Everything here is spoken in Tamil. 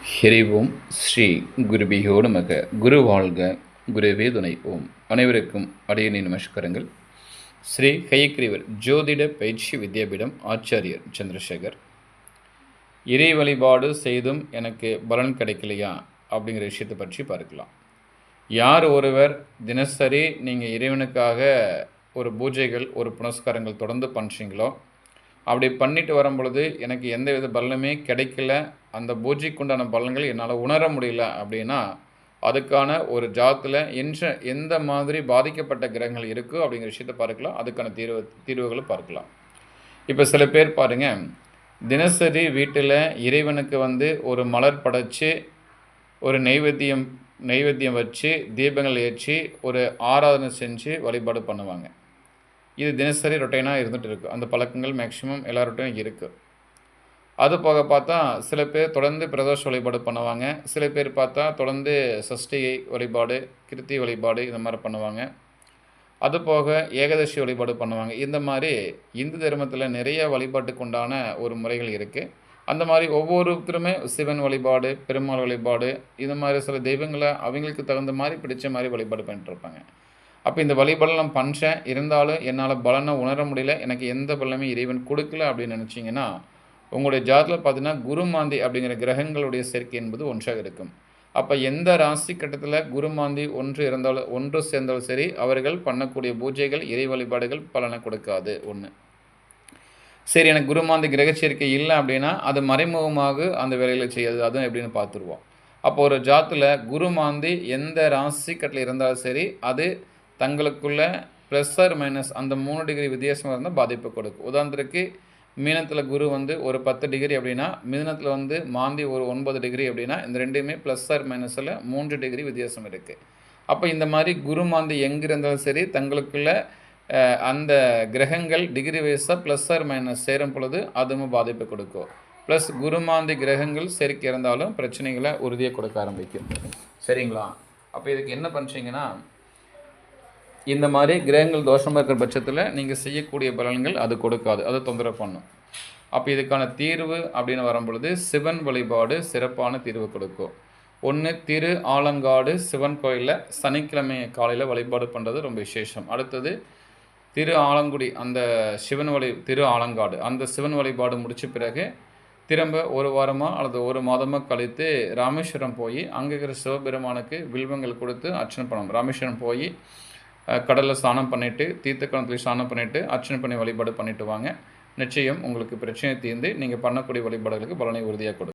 ஹரி ஓம் ஸ்ரீ குருபியோ நமக. குரு வாழ்க, குருவே துணை. ஓம் அனைவருக்கும் அடியணி நமஸ்காரங்கள். ஸ்ரீ ஹயக்ரீவர் ஜோதிட பயிற்சி வித்யாபீடம் ஆச்சாரியர் சந்திரசேகர். இறை வழிபாடு செய்தும் எனக்கு பலன் கிடைக்கலையா அப்படிங்கிற விஷயத்தை பற்றி பார்க்கலாம். யார் ஒருவர் தினசரி நீங்கள் இறைவனுக்காக ஒரு பூஜைகள் ஒரு புனஸ்காரங்கள் தொடர்ந்து பண்ணுறீங்களோ, அப்படி பண்ணிட்டு வரும் பொழுது எனக்கு எந்த வித பலனுமே கிடைக்கல, அந்த பூஜைக்குண்டான பலன்கள் என்னால் உணர முடியல அப்படின்னா, அதுக்கான ஒரு ஜாதத்தில் எந்த மாதிரி பாதிக்கப்பட்ட கிரகங்கள் இருக்குது அப்படிங்கிற விஷயத்தை பார்க்கலாம். அதுக்கான தீர்வுகளை பார்க்கலாம். இப்போ சில பேர் பாருங்கள், தினசரி வீட்டில் இறைவனுக்கு ஒரு மலர் படைச்சு ஒரு நெய்வேத்தியம் வச்சு தீபங்கள் ஏற்றி ஒரு ஆராதனை செஞ்சு வழிபாடு பண்ணுவாங்க. இது தினசரி ரொட்டைனாக இருந்துகிட்டு இருக்குது. அந்த பழக்கங்கள் மேக்ஸிமம் எல்லார்ட்டையும் இருக்குது. அது போக பார்த்தா சில பேர் தொடர்ந்து பிரதோஷ வழிபாடு பண்ணுவாங்க. சில பேர் பார்த்தா தொடர்ந்து சஷ்டிகை வழிபாடு, கிருத்தி வழிபாடு இந்த மாதிரி பண்ணுவாங்க. அது போக ஏகாதசி வழிபாடு பண்ணுவாங்க. இந்த மாதிரி இந்து தர்மத்தில் நிறைய வழிபாட்டுக்கு உண்டான ஒரு முறைகள் இருக்குது. அந்த மாதிரி ஒவ்வொருத்தருமே சிவன் வழிபாடு, பெருமாள் வழிபாடு, இந்த மாதிரி சில தெய்வங்களை அவங்களுக்கு தகுந்த மாதிரி பிடிச்ச மாதிரி வழிபாடு பண்ணிட்டுருப்பாங்க. அப்போ இந்த வழிபாடு நான் பண்ணுறேன், இருந்தாலும் என்னால் பலனை உணர முடியல, எனக்கு எந்த பலனுமே இறைவன் கொடுக்கல அப்படின்னு நினச்சிங்கன்னா, உங்களுடைய ஜாதகத்தில் பார்த்தீங்கன்னா குருமாந்தி அப்படிங்கிற கிரகங்களுடைய சேர்க்கை என்பது ஒன்றாக இருக்கும். அப்போ எந்த ராசி கட்டத்தில் குருமாந்தி ஒன்று சேர்ந்தாலும் சரி, அவர்கள் பண்ணக்கூடிய பூஜைகள் இறை வழிபாடுகள் பலனை கொடுக்காது. ஒன்று சரி, எனக்கு குருமாந்தி கிரக சேர்க்கை இல்லை அப்படின்னா அது மறைமுகமாக அந்த வேலைகளை செய்யாது. அதுவும் எப்படின்னு பார்த்துருவோம். அப்போ ஒரு ஜாதத்தில் குருமாந்தி எந்த ராசி கட்டத்தில் இருந்தாலும் சரி, அது தங்களுக்குள்ள ப்ளஸ் ஆர் மைனஸ் அந்த 3 டிகிரி வித்தியாசமாக இருந்தால் பாதிப்பு கொடுக்கும். உதாரணத்துக்கு மீனத்தில் குரு ஒரு 10 டிகிரி அப்படின்னா, மிதுனத்தில் மாந்தி ஒரு 9 டிகிரி அப்படின்னா, இந்த ரெண்டுமே ப்ளஸ் ஆர் மைனஸில் 3 டிகிரி வித்தியாசம் இருக்குது. அப்போ இந்த மாதிரி குரு மாந்தி எங்கே இருந்தாலும் சரி, தங்களுக்குள்ள அந்த கிரகங்கள் டிகிரி வைஸாக ப்ளஸ் ஆர் மைனஸ் சேரும் பொழுது அதுவும் பாதிப்பு கொடுக்கும். ப்ளஸ் குருமாந்தி கிரகங்கள் சேர்க்கை இருந்தாலும் பிரச்சனைகளை உறுதியாக கொடுக்க ஆரம்பிக்கும். சரிங்களா? அப்போ இதுக்கு என்ன பண்ணுறீங்கன்னா, இந்த மாதிரி கிரகங்கள் தோஷமாக இருக்கிற பட்சத்தில் நீங்கள் செய்யக்கூடிய பலன்கள் அது கொடுக்காது, அது தொந்தரவு பண்ணும். அப்போ இதுக்கான தீர்வு அப்படின்னு வரும்பொழுது சிவன் வழிபாடு சிறப்பான தீர்வு கொடுக்கும். ஒன்று, திரு ஆலங்காடு சிவன் கோயிலில் சனிக்கிழமை காலையில் வழிபாடு பண்ணுறது ரொம்ப விசேஷம். அடுத்தது திரு ஆலங்குடி அந்த திரு ஆலங்காடு அந்த சிவன் வழிபாடு முடித்த பிறகு திரும்ப ஒரு வாரமாக அல்லது ஒரு மாதமாக கழித்து ராமேஸ்வரம் போய் அங்கே இருக்கிற சிவபெருமானுக்கு வில்வங்கள் கொடுத்து அர்ச்சனை பண்ணணும். ராமேஸ்வரம் போய் கடலில் ஸ்நானம் பண்ணிவிட்டு, தீர்த்தக்கணத்தில் ஸ்நானம் பண்ணிவிட்டு அர்ச்சனை பண்ணி வழிபாடு பண்ணிவிட்டு வாங்க. நிச்சயம் உங்களுக்கு பிரச்சனை தீர்ந்து நீங்கள் பண்ணக்கூடிய வழிபாடுகளுக்கு பலனை உறுதியாக கொடுக்கும்.